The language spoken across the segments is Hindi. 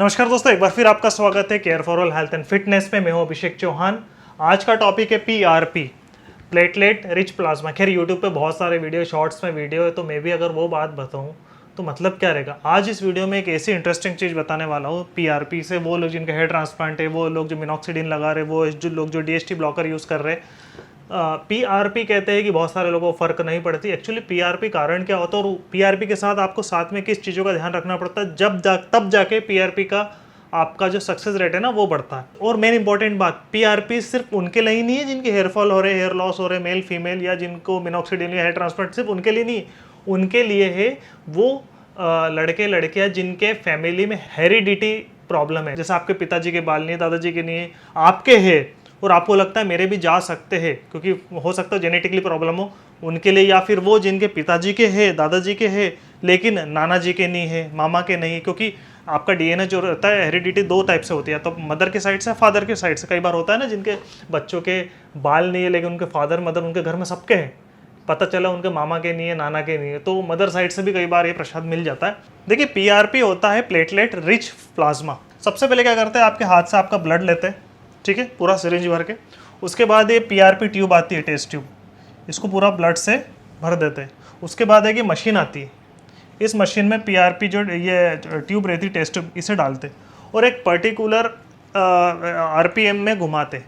नमस्कार दोस्तों, एक बार फिर आपका स्वागत है care for all health and fitness में। मैं हूं अभिषेक चौहान। आज का टॉपिक है पीआरपी, प्लेटलेट रिच प्लाज्मा। खैर यूट्यूब पे बहुत सारे वीडियो, शॉर्ट्स में वीडियो है, तो मैं भी अगर वो बात बताऊं तो मतलब क्या रहेगा। आज इस वीडियो में एक ऐसी इंटरेस्टिंग चीज़ बताने वाला हूँ पीआरपी से। वो लोग जिनका हेयर ट्रांसप्लांट है, वो लोग जो मिनॉक्सिडिन लगा रहे, वो जो लोग जो डीएसटी ब्लॉकर यूज़ कर रहे, पीआरपी कहते हैं कि बहुत सारे लोगों को फ़र्क नहीं पड़ती। एक्चुअली पीआरपी कारण क्या होता है और पीआरपी के साथ आपको साथ में किस चीज़ों का ध्यान रखना पड़ता है, तब जाके पीआरपी का आपका जो सक्सेस रेट है ना वो बढ़ता है। और मेन इंपॉर्टेंट बात, पीआरपी सिर्फ उनके लिए ही नहीं है जिनके हेयर फॉल हो रहे, हेयर लॉस हो रहे, मेल फीमेल, या जिनको मिनॉक्सिडिन या हेयर ट्रांसप्लांट, सिर्फ उनके लिए नहीं, उनके लिए है वो लड़के लड़कियां जिनके फैमिली में हेरिडिटी प्रॉब्लम है। जैसे आपके पिताजी के बाल नहीं है, दादाजी के नहीं है, आपके है और आपको लगता है मेरे भी जा सकते हैं क्योंकि हो सकता है जेनेटिकली प्रॉब्लम हो उनके लिए, या फिर वो जिनके पिताजी के है, दादाजी के है लेकिन नाना जी के नहीं है, मामा के नहीं। क्योंकि आपका डीएनए जो रहता है, हेरिडिटी दो टाइप से होती है, तो मदर के साइड से, फादर के साइड से। कई बार होता है ना जिनके बच्चों के बाल नहीं है लेकिन उनके फादर मदर उनके घर में सबके हैं, पता चला उनके मामा के नहीं है, नाना के नहीं है, तो मदर साइड से भी कई बार ये प्रसाद मिल जाता है। देखिए पीआरपी होता है प्लेटलेट रिच प्लाज्मा। सबसे पहले क्या करते हैं, आपके हाथ से आपका ब्लड लेते हैं, ठीक है, पूरा सिरिंज भर के। उसके बाद ये पीआरपी ट्यूब आती है, टेस्ट ट्यूब, इसको पूरा ब्लड से भर देते हैं। उसके बाद है कि मशीन आती है, इस मशीन में पीआरपी जो ये ट्यूब रहती है, टेस्ट ट्यूब, इसे डालते और एक पर्टिकुलर आरपीएम में घुमाते,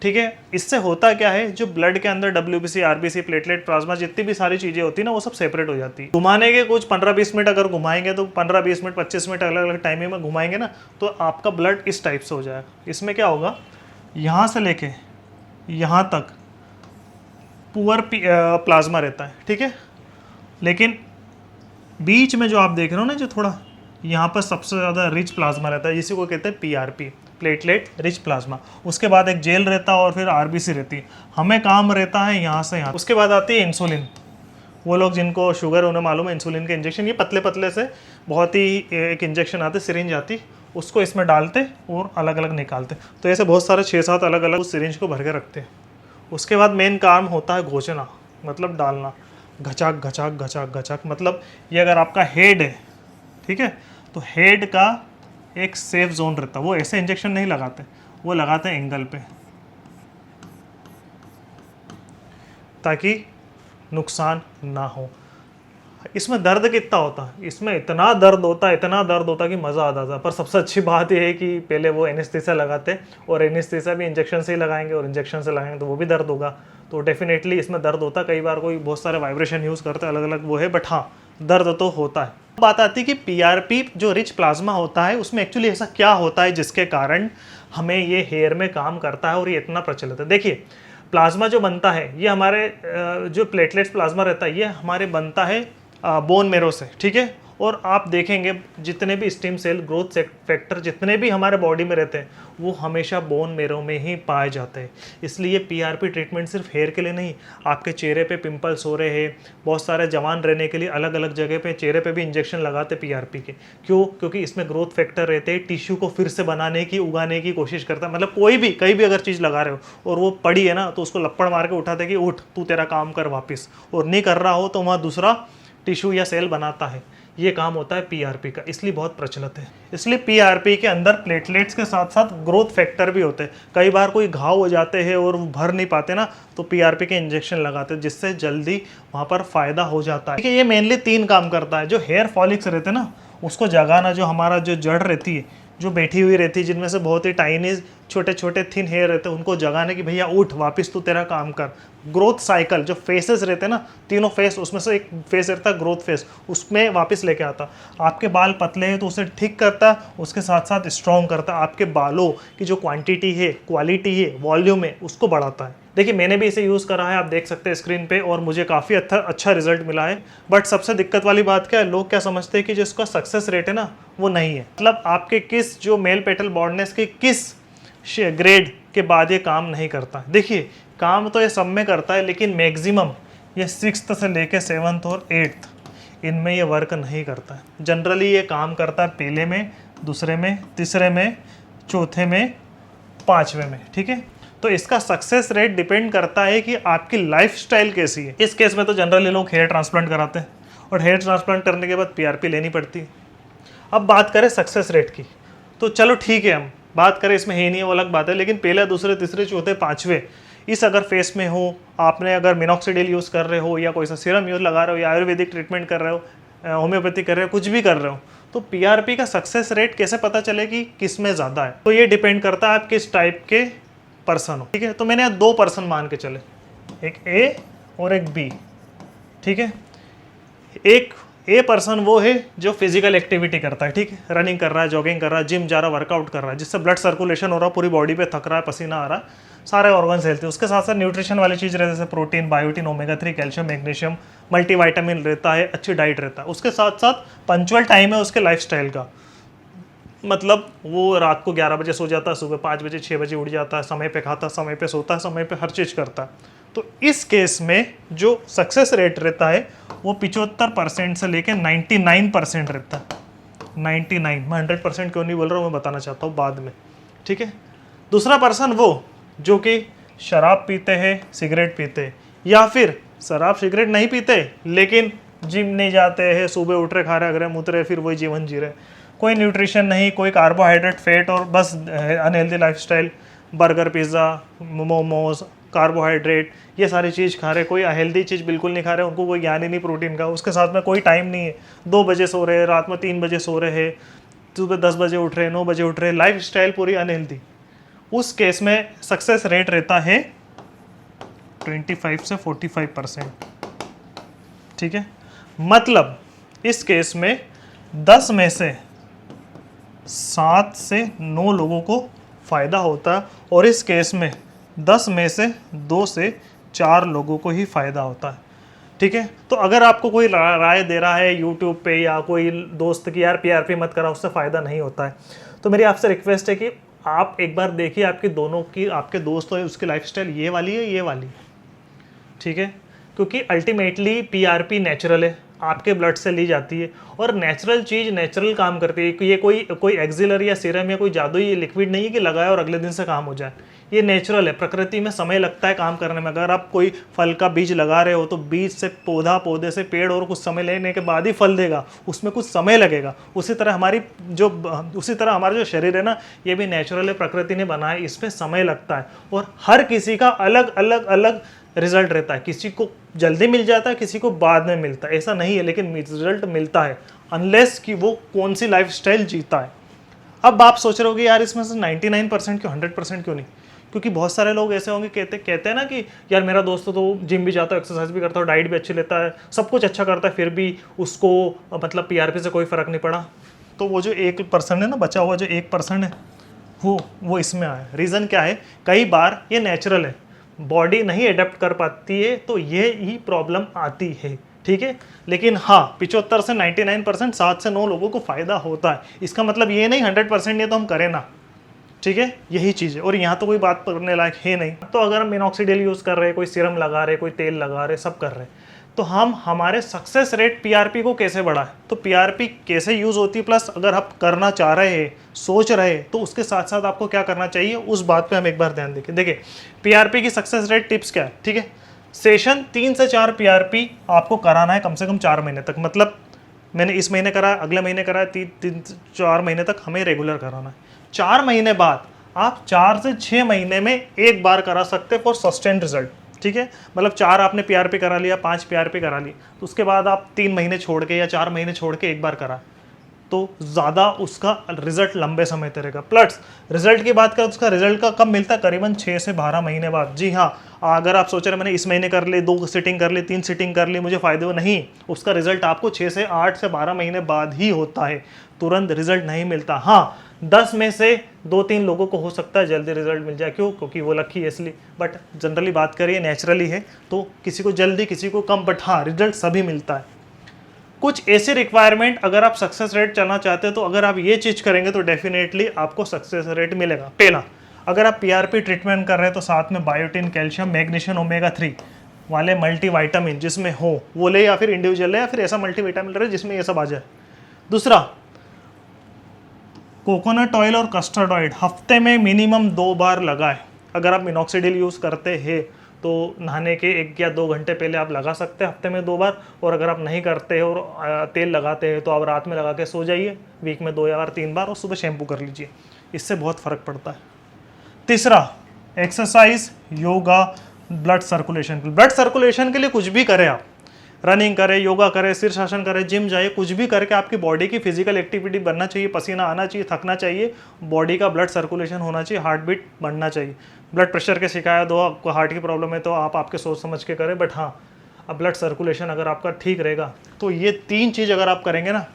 ठीक है। इससे होता क्या है, जो ब्लड के अंदर डब्ल्यूबीसी, आरबीसी, प्लेटलेट, प्लाज्मा, जितनी भी सारी चीज़ें होती है ना, वो सब सेपरेट हो जाती है। घुमाने के कुछ 15-20 मिनट अगर घुमाएंगे तो 15-20 मिनट, 25 मिनट अलग अलग टाइमिंग में घुमाएंगे ना, तो आपका ब्लड इस टाइप से हो जाएगा। इसमें क्या होगा, यहाँ से लेके यहाँ तक पुअर प्लाज्मा रहता है, ठीक है। लेकिन बीच में जो आप देख रहे हो ना, जो थोड़ा यहाँ पर सबसे ज़्यादा रिच प्लाज्मा रहता है, इसी को कहते हैं पीआरपी, प्लेटलेट रिच प्लाज्मा। उसके बाद एक जेल रहता है और फिर आरबीसी रहती है। हमें काम रहता है यहाँ से यहाँ। उसके बाद आती है इंसुलिन। वो लोग जिनको शुगर, उन्हें मालूम है इंसुलिन के इंजेक्शन, ये पतले पतले से बहुत ही एक इंजेक्शन आते, सिरिंज आती, उसको इसमें डालते और अलग अलग निकालते। तो ऐसे बहुत सारे 6-7 अलग अलग उस सिरिंज को भर के रखते हैं। उसके बाद मेन काम होता है घोचना, मतलब डालना, घचाक घचाक घचाक घचाक। मतलब ये अगर आपका हेड है, ठीक है, तो हेड का एक सेफ जोन रहता है, वो ऐसे इंजेक्शन नहीं लगाते, वो लगाते हैं एंगल पे, ताकि नुकसान ना हो। इसमें दर्द कितना होता है, इसमें इतना दर्द होता है, इतना दर्द होता है कि मज़ा आ जाता है। पर सबसे अच्छी बात यह है कि पहले वो एनेस्थीसिया लगाते, और एनेस्थीसिया भी इंजेक्शन से ही लगाएंगे, और इंजेक्शन से लगाएंगे तो वो भी दर्द होगा। तो डेफिनेटली इसमें दर्द होता है। कई बार कोई बहुत सारे वाइब्रेशन यूज़ करते हैं, अलग अलग वो है, बट हाँ दर्द तो होता है। बात आती है कि पीआरपी जो रिच प्लाज्मा होता है, उसमें एक्चुअली ऐसा क्या होता है जिसके कारण हमें ये हेयर में काम करता है और ये इतना प्रचलित है। देखिए प्लाज्मा जो बनता है, ये हमारे जो प्लेटलेट्स प्लाज्मा रहता है, ये हमारे बनता है बोन मेरो से, ठीक है। और आप देखेंगे जितने भी स्टेम सेल, ग्रोथ फैक्टर जितने भी हमारे बॉडी में रहते हैं, वो हमेशा बोन मेरो में ही पाए जाते हैं। इसलिए पीआरपी ट्रीटमेंट सिर्फ हेयर के लिए नहीं, आपके चेहरे पे पिंपल्स हो रहे हैं, बहुत सारे जवान रहने के लिए अलग अलग जगह पे चेहरे पे भी इंजेक्शन लगाते पीआरपी के। क्यों? क्योंकि इसमें ग्रोथ फैक्टर रहते हैं, टिश्यू को फिर से बनाने की, उगाने की कोशिश करता है। मतलब कहीं भी अगर चीज़ लगा रहे हो और वो पड़ी है ना, तो उसको लपड़ मार के उठाते कि उठ तू तेरा काम कर वापस, और नहीं कर रहा हो तो वहाँ दूसरा टिश्यू या सेल बनाता है। ये काम होता है पीआरपी का, इसलिए बहुत प्रचलित है। इसलिए पीआरपी के अंदर प्लेटलेट्स के साथ साथ ग्रोथ फैक्टर भी होते हैं। कई बार कोई घाव हो जाते हैं और भर नहीं पाते ना, तो पीआरपी के इंजेक्शन लगाते हैं, जिससे जल्दी वहाँ पर फायदा हो जाता है। ये मेनली 3 काम करता है। जो हेयर फॉलिक्स रहते हैं ना, उसको जगाना, जो हमारा जो जड़ रहती है, जो बैठी हुई रहती है, जिनमें से बहुत ही टाइनी छोटे छोटे थिन हेयर रहते हैं, उनको जगाने की भैया उठ वापस तू तेरा काम कर। ग्रोथ साइकिल, जो फेसेस रहते हैं ना, तीनों फेस, उसमें से एक फेस रहता है ग्रोथ फेस, उसमें वापस लेके आता। आपके बाल पतले हैं तो उसे ठीक करता है, उसके साथ साथ स्ट्रॉन्ग करता है। आपके बालों की जो क्वांटिटी है, क्वालिटी है, वॉल्यूम है, उसको बढ़ाता है। देखिए मैंने भी इसे यूज़ करा है, आप देख सकते हैं स्क्रीन पे, और मुझे काफ़ी अच्छा रिजल्ट मिला है। बट सबसे दिक्कत वाली बात क्या है, लोग क्या समझते हैं कि जो इसका सक्सेस रेट है ना, वो नहीं है। मतलब आपके किस जो मेल पेटल बॉल्डनेस के किस ग्रेड के बाद ये काम नहीं करता। देखिए काम तो ये सब में करता है, लेकिन मैक्सिमम ये 6th से लेके 7th और 8th इनमें ये वर्क नहीं करता है। जनरली ये काम करता है पहले में, दूसरे में, तीसरे में, चौथे में, 5वें में, ठीक है। तो इसका सक्सेस रेट डिपेंड करता है कि आपकी लाइफस्टाइल कैसी है। इस केस में तो जनरली लोग हेयर ट्रांसप्लांट कराते हैं और हेयर ट्रांसप्लांट करने के बाद पीआरपी लेनी पड़ती है। अब बात करें सक्सेस रेट की, तो चलो ठीक है, हम बात करें इसमें है नहीं है वो अलग बात है, लेकिन पहले, दूसरे, तीसरे, चौथे, पाँचवें इस अगर फेस में हो, आपने अगर मिनॉक्सिडिल यूज़ कर रहे हो या कोई सा सीरम यूज लगा रहे हो या आयुर्वेदिक ट्रीटमेंट कर रहे हो, होम्योपैथी कर रहे हो, कुछ भी कर रहे हो, तो पीआरपी का सक्सेस रेट कैसे पता चले कि किस में ज़्यादा है? तो ये डिपेंड करता है आप किस टाइप के पर्सन हो, ठीक है। तो मैंने यहाँ 2 पर्सन मान के चले, एक ए और एक बी, ठीक है। एक ए पर्सन वो है जो फिजिकल एक्टिविटी करता है, ठीक है, रनिंग कर रहा है, जॉगिंग कर रहा है, जिम जा रहा है, वर्कआउट कर रहा है, जिससे ब्लड सर्कुलेशन हो रहा है, पूरी बॉडी पे थक रहा है, पसीना आ रहा है, सारे ऑर्गन्स हेल्थी। उसके साथ साथ न्यूट्रिशन वाली चीज़ रहती है, जैसे protein, biotin, omega 3, calcium, magnesium, multivitamin रहता है, अच्छी डाइट रहता है। उसके साथ साथ पंचुअल टाइम है उसके लाइफस्टाइल का, मतलब वो रात को 11 बजे सो जाता है, सुबह 5 बजे 6 बजे उठ जाता है, समय पे खाता है, समय पे सोता है, समय पे हर चीज़ करता है। तो इस केस में जो सक्सेस रेट रहता है वो 75% से लेकर 99% रहता है। 99, मैं 100% क्यों नहीं बोल रहा हूँ, मैं बताना चाहता हूँ बाद में, ठीक है। दूसरा पर्सन वो जो कि शराब पीते हैं, सिगरेट पीते हैं, या फिर शराब सिगरेट नहीं पीते लेकिन जिम नहीं जाते हैं, सुबह उठ रहे, खा रहे, अगर मुत रहे, फिर वही जीवन जी रहे, कोई न्यूट्रिशन नहीं, कोई कार्बोहाइड्रेट, फैट और बस unhealthy lifestyle, burger, pizza, momos, carbohydrate, ये सारी चीज़ खा रहे, कोई हेल्दी चीज़ बिल्कुल नहीं खा रहे, उनको कोई ज्ञान ही नहीं प्रोटीन का, उसके साथ में कोई टाइम नहीं है, 2 बजे सो रहे हैं, रात में 3 बजे सो रहे हैं, सुबह 10 बजे उठ रहे हैं, 9 बजे उठ रहे हैं, लाइफ स्टाइल पूरी अनहेल्दी। उस केस में सक्सेस रेट रहता है 25 से 45%, ठीक है। मतलब इस केस में 10 में से 7 से 9 लोगों को फ़ायदा होता है, और इस केस में 10 में से 2 से 4 लोगों को ही फ़ायदा होता है, ठीक है। तो अगर आपको कोई राय दे रहा है यूट्यूब पे या कोई दोस्त की यार पीआरपी मत करा, उससे फ़ायदा नहीं होता है, तो मेरी आपसे रिक्वेस्ट है कि आप एक बार देखिए आपकी दोनों की, आपके दोस्त हो उसकी लाइफस्टाइल ये वाली है, ये वाली, ठीक है। क्योंकि अल्टीमेटली पीआरपी नेचुरल है, आपके ब्लड से ली जाती है, और नेचुरल चीज़ नेचुरल काम करती है कि ये कोई एक्सिलरी या सीरम या कोई जादुई लिक्विड नहीं है कि लगाए और अगले दिन से काम हो जाए। ये नेचुरल है, प्रकृति में समय लगता है काम करने में। अगर आप कोई फल का बीज लगा रहे हो तो बीज से पौधा, पौधे से पेड़, और कुछ समय लेने के बाद ही फल देगा, उसमें कुछ समय लगेगा। उसी तरह हमारा जो शरीर है ना, ये भी नेचुरल है, प्रकृति ने बनाया, इसमें समय लगता है, और हर किसी का अलग अलग अलग रिजल्ट रहता है। किसी को जल्दी मिल जाता है, किसी को बाद में मिलता है, ऐसा नहीं है, लेकिन रिजल्ट मिलता है अनलेस कि वो कौन सी लाइफस्टाइल जीता है। अब आप सोच रहे हो कि यार इसमें से 99% क्यों, 100% क्यों नहीं? क्योंकि बहुत सारे लोग ऐसे होंगे कहते हैं ना कि यार मेरा दोस्त तो जिम भी जाता है, एक्सरसाइज भी करता है, डाइट भी अच्छी लेता है, सब कुछ अच्छा करता है, फिर भी उसको मतलब पीआरपी से कोई फ़र्क नहीं पड़ा। तो वो जो 1% है ना, बचा हुआ जो 1% है, वो इसमें आया। रीज़न क्या है? कई बार ये नेचुरल है, बॉडी नहीं अडेप्ट कर पाती है, तो ये ही प्रॉब्लम आती है, ठीक है। लेकिन हाँ, 75 से 99%, 7 से 9 लोगों को फ़ायदा होता है। इसका मतलब ये नहीं 100% ये तो हम करें ना, ठीक है, यही चीज़ है। और यहाँ तो कोई बात करने लायक है नहीं। तो अगर हम मिनॉक्सिडिल यूज़ कर रहे हैं, कोई सीरम लगा रहे, कोई तेल लगा रहे, सब कर रहे, तो हम हमारे सक्सेस रेट पीआरपी को कैसे बढ़ाएं? तो पीआरपी कैसे यूज़ होती है, प्लस अगर आप करना चाह रहे हैं, सोच रहे हैं, तो उसके साथ साथ आपको क्या करना चाहिए, उस बात पे हम एक बार ध्यान दें। देखिए पीआरपी की सक्सेस रेट टिप्स क्या है, ठीक है। सेशन 3 से 4 पीआरपी आपको कराना है कम से कम 4 महीने तक। मतलब मैंने इस महीने कराया, अगले महीने कराया, 3-4 महीने तक हमें रेगुलर कराना है। 4 महीने बाद आप 4 से 6 महीने में एक बार करा सकते फॉर सस्टेन रिजल्ट, ठीक है। मतलब 4 आपने पीआरपी करा लिया, 5 पीआरपी करा ली, तो उसके बाद आप 3 महीने छोड़ के या 4 महीने छोड़ के एक बार करा, तो ज़्यादा उसका रिजल्ट लंबे समय तक रहेगा। प्लस रिजल्ट की बात करें तो उसका रिजल्ट का कब मिलता है? करीबन 6 से 12 महीने बाद। जी हाँ, अगर आप सोच रहे मैंने इस महीने कर ली, 2 सिटिंग कर ली, 3 सिटिंग कर ली, मुझे फ़ायदे हो, नहीं, उसका रिजल्ट आपको 6 से 8 से 12 महीने बाद ही होता है, तुरंत रिजल्ट नहीं मिलता। हाँ, 10 में से 2-3 लोगों को हो सकता है जल्दी रिजल्ट मिल जाए, क्यों? क्योंकि वो लकी है इसलिए। बट जनरली बात करिए नेचुरली है, तो किसी को जल्दी, किसी को कम, बट हाँ रिजल्ट सभी मिलता है। कुछ ऐसे रिक्वायरमेंट अगर आप सक्सेस रेट चलना चाहते हैं, तो अगर आप ये चीज़ करेंगे तो डेफिनेटली आपको सक्सेस रेट मिलेगा। पहला, अगर आप पीआरपी ट्रीटमेंट कर रहे हैं तो साथ में बायोटिन, कैल्शियम, मैग्नीशियम, ओमेगा 3 वाले मल्टीविटामिन जिसमें हो वो ले, या फिर इंडिविजुअल ले, या फिर ऐसा मल्टीविटामिन ले जिसमें ये सब आ जाए। दूसरा, कोकोनट ऑयल और कस्टर्ड ऑयल हफ्ते में मिनिमम 2 बार लगाएं। अगर आप मिनॉक्सिडिल यूज़ करते हैं तो नहाने के 1 या 2 घंटे पहले आप लगा सकते हैं हफ्ते में 2 बार। और अगर आप नहीं करते हो और तेल लगाते हैं तो आप रात में लगा के सो जाइए, वीक में 2 या 3 बार, और सुबह शैम्पू कर लीजिए, इससे बहुत फ़र्क पड़ता है। तीसरा, exercise, yoga, blood circulation. Blood circulation के लिए कुछ भी करें आप, रनिंग करें, योगा करें, शीर्षासन करें, जिम जाइए, कुछ भी करके आपकी बॉडी की फिजिकल एक्टिविटी बनना चाहिए, पसीना आना चाहिए, थकना चाहिए, बॉडी का ब्लड सर्कुलेशन होना चाहिए, हार्ट बीट बढ़ना चाहिए। ब्लड प्रेशर की शिकायत हो, आपको हार्ट की प्रॉब्लम है तो आप आपके सोच समझ के करें, बट हाँ, अब ब्लड सर्कुलेशन अगर आपका ठीक रहेगा तो ये 3 चीज़ अगर आप करेंगे ना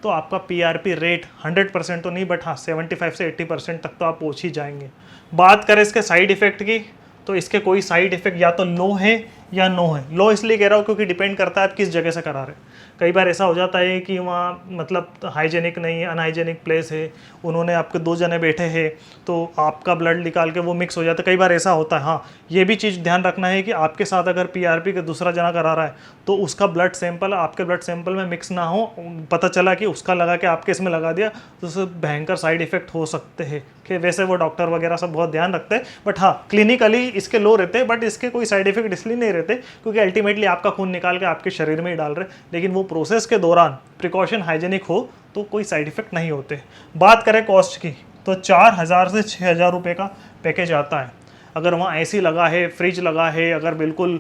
तो आपका PRP रेट 100% तो नहीं, बट हाँ 75 से 80% तक तो आप पहुँच ही जाएंगे। बात करें इसके साइड इफ़ेक्ट की, तो इसके कोई साइड इफ़ेक्ट या तो लो है या नो है। लो इसलिए कह रहा हूँ क्योंकि डिपेंड करता है आप किस जगह से करा रहे हैं। कई बार ऐसा हो जाता है कि वहाँ मतलब हाइजेनिक नहीं है, अनहाइजेनिक प्लेस है, उन्होंने आपके 2 जने बैठे हैं तो आपका ब्लड निकाल के वो मिक्स हो जाता है, कई बार ऐसा होता है। हाँ, ये भी चीज़ ध्यान रखना है कि आपके साथ अगर PRP का दूसरा जना करा रहा है तो उसका ब्लड सैंपल आपके ब्लड सैंपल में मिक्स ना हो। पता चला कि उसका लगा के आपके इसमें लगा दिया तो उससे भयंकर साइड इफेक्ट हो सकते हैं। कि वैसे वो डॉक्टर वगैरह सब बहुत ध्यान रखते हैं, बट हाँ क्लिनिकली इसके लो रहते हैं, बट इसके कोई साइड इफेक्ट इसलिए नहीं रहते क्योंकि अल्टीमेटली आपका खून निकाल के आपके शरीर में ही डाल रहे, लेकिन वो प्रोसेस के दौरान प्रिकॉशन हाइजेनिक हो तो कोई साइड इफेक्ट नहीं होते। बात करें कॉस्ट की तो 4000 से 6000 रुपये का पैकेज आता है। अगर वहाँ AC लगा है, फ्रिज लगा है, अगर बिल्कुल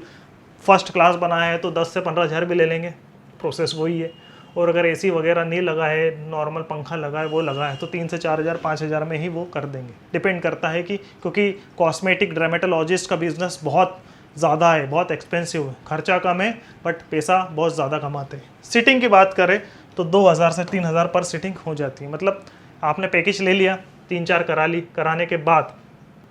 फर्स्ट क्लास बना है तो 10 से 15 हज़ार भी ले लेंगे, प्रोसेस वही है। और अगर AC वगैरह नहीं लगा है, नॉर्मल पंखा लगा है, वो लगा है तो 3 से 4000 5000 में ही वो कर देंगे। डिपेंड करता है कि क्योंकि कॉस्मेटिक डर्मेटोलॉजिस्ट का बिजनेस बहुत ज़्यादा है, बहुत एक्सपेंसिव है, खर्चा कम है बट पैसा बहुत ज़्यादा कमाते हैं। सिटिंग की बात करें तो 2000 से 3000 पर सिटिंग हो जाती है। मतलब आपने पैकेज ले लिया, 3-4 करा ली, कराने के बाद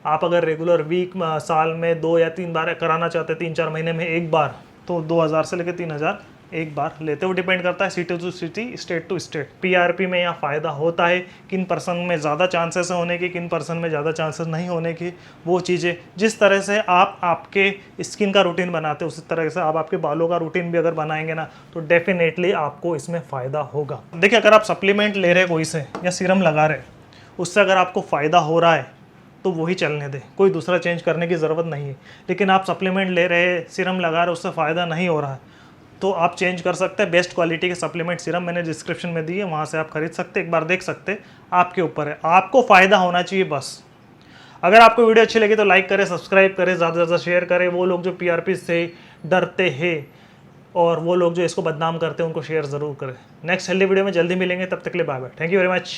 आप अगर रेगुलर वीक साल में 2 या 3 बार कराना चाहते हैं, 3-4 महीने में 1 बार, तो 2000 से लेकर 3000 1 बार लेते हुए। डिपेंड करता है city to city, state to state. PRP में यहाँ फ़ायदा होता है, किन पर्सन में ज़्यादा चांसेस होने की, किन पर्सन में ज़्यादा चांसेस नहीं होने की, वो चीज़ें जिस तरह से आप आपके स्किन का रूटीन बनाते हो उसी तरह से आप आपके बालों का रूटीन भी अगर बनाएंगे ना तो डेफिनेटली आपको इसमें फ़ायदा होगा। देखिए, अगर आप सप्लीमेंट ले रहे कोई से या सीरम लगा रहे, उससे अगर आपको फ़ायदा हो रहा है तो वही चलने दें, कोई दूसरा चेंज करने की ज़रूरत नहीं है। लेकिन आप सप्लीमेंट ले रहे, सीरम लगा रहे, उससे फ़ायदा नहीं हो रहा है तो आप चेंज कर सकते हैं। बेस्ट क्वालिटी के सप्लीमेंट सीरम मैंने डिस्क्रिप्शन में दी है, वहाँ से आप खरीद सकते हैं, एक बार देख सकते हैं, आपके ऊपर है, आपको फ़ायदा होना चाहिए बस। अगर आपको वीडियो अच्छी लगी तो लाइक करें, सब्सक्राइब करें, ज़्यादा से ज़्यादा शेयर करें। वो लोग जो PRP से डरते हैं और वो लोग जो इसको बदनाम करते हैं उनको शेयर ज़रूर करें। नेक्स्ट हेल्दी वीडियो में जल्दी मिलेंगे, तब तक के लिए bye bye, thank you very much.